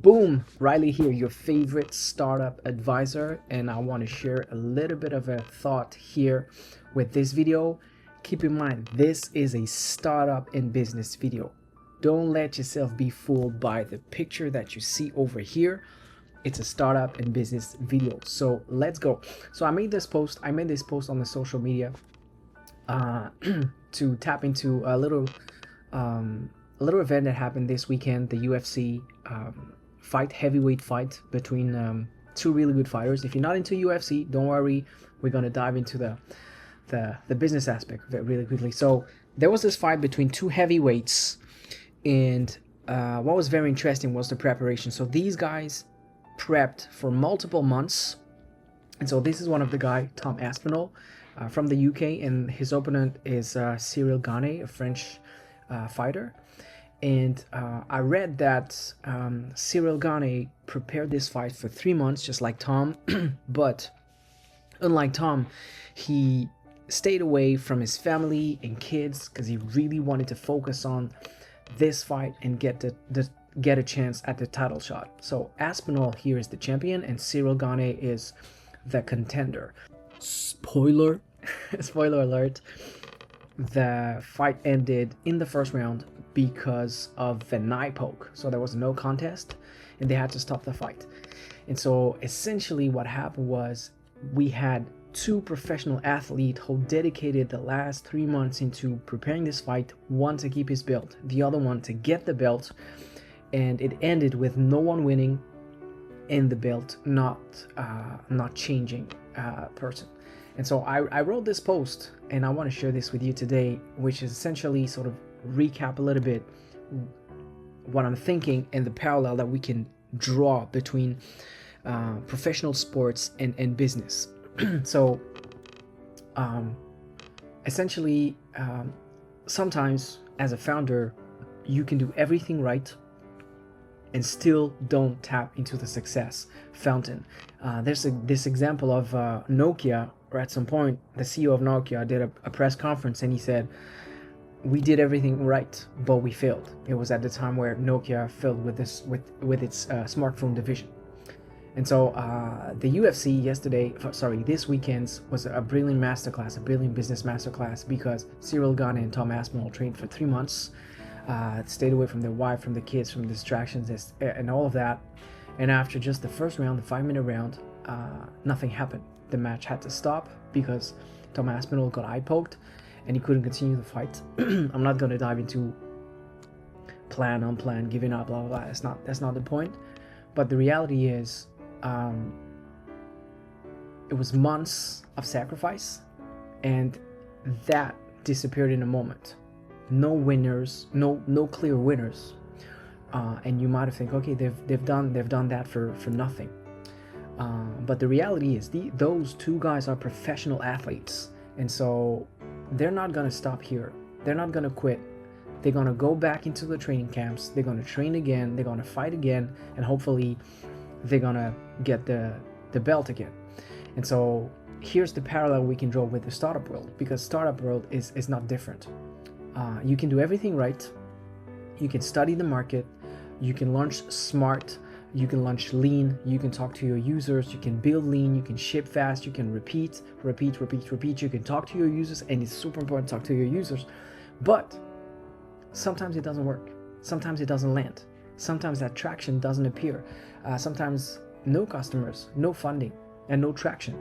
Boom, Riley here, your favorite startup advisor, and I want to share a little bit of a thought here with this video. Keep in mind, this is a startup and business video. Don't let yourself be fooled by the picture that you see over here. It's a startup and business video. So let's go. So I made this post on the social media to tap into a little event that happened this weekend, the UFC heavyweight fight between two really good fighters. If you're not into UFC, don't worry, we're gonna dive into the business aspect of it really quickly. So there was this fight between two heavyweights, and what was very interesting was the preparation. So these guys prepped for multiple months, and so this is one of the guy, Tom Aspinall, from the UK, and his opponent is Cyril Gane, a French fighter. And I read that Cyril Gane prepared this fight for 3 months, just like Tom. But unlike Tom, he stayed away from his family and kids because he really wanted to focus on this fight and get a chance at the title shot. So Aspinall here is the champion, and Cyril Gane is the contender. Spoiler alert. The fight ended in the first round because of an eye poke. So there was no contest and they had to stop the fight. And so essentially what happened was we had two professional athletes who dedicated the last 3 months into preparing this fight, one to keep his belt, the other one to get the belt, and it ended with no one winning and the belt not changing person. And so I wrote this post, and I want to share this with you today, which is essentially sort of recap a little bit what I'm thinking and the parallel that we can draw between professional sports and business. So essentially, sometimes as a founder, you can do everything right and still don't tap into the success fountain. There's this example of Nokia, or at some point, the CEO of Nokia did a press conference and he said, "We did everything right, but we failed." It was at the time where Nokia failed with its smartphone division. And so the UFC this weekend's was a brilliant masterclass, a brilliant business masterclass, because Cyril Gane and Tom Aspinall trained for 3 months, stayed away from their wife, from the kids, from distractions, and all of that. And after just the first round, the 5-minute round, nothing happened. The match had to stop because Tom Aspinall got eye poked and he couldn't continue the fight. I'm not going to dive into plan, unplanned, giving up, blah, blah, blah. That's not the point. But the reality is, it was months of sacrifice, and that disappeared in a moment. No winners, no clear winners. And you might have think, okay, they've done that for nothing. But the reality is those two guys are professional athletes, and so they're not gonna stop here. They're not gonna quit. They're gonna go back into the training camps. They're gonna train again. They're gonna fight again, and hopefully they're gonna get the belt again. And so here's the parallel we can draw with the startup world, because startup world is not different. You can do everything right. You can study the market. You can launch smart. You can launch lean. You can talk to your users. You can build lean. You can ship fast. You can repeat. You can talk to your users, and it's super important to talk to your users. But sometimes it doesn't work. Sometimes it doesn't land. Sometimes that traction doesn't appear. Sometimes no customers, no funding, and no traction.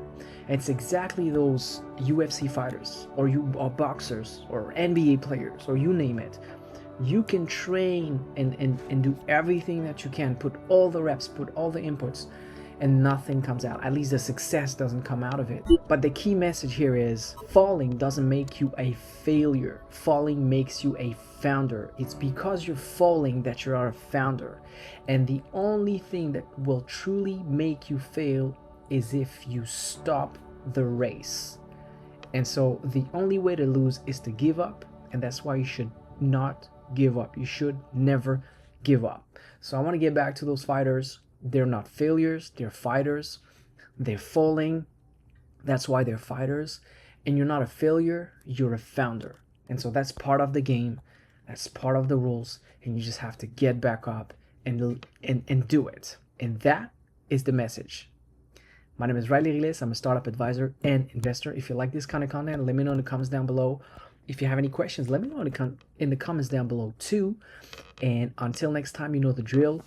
It's exactly those UFC fighters, or boxers, or NBA players, or you name it. You can train and do everything that you can, put all the reps, put all the inputs, and nothing comes out. At least the success doesn't come out of it. But the key message here is falling doesn't make you a failure. Falling makes you a founder. It's because you're falling that you are a founder. And the only thing that will truly make you fail is if you stop the race. And so the only way to lose is to give up, and that's why you should not give up. You should never give up. So I want to get back to those fighters. They're not failures, they're fighters. They're falling, that's why they're fighters. And you're not a failure, you're a founder. And so that's part of the game, that's part of the rules, and you just have to get back up and do it. And that is the message. My name is Riley Riles. I'm a startup advisor and investor. If you like this kind of content, let me know in the comments down below. If you have any questions, let me know in the comments down below too. And until next time, you know the drill.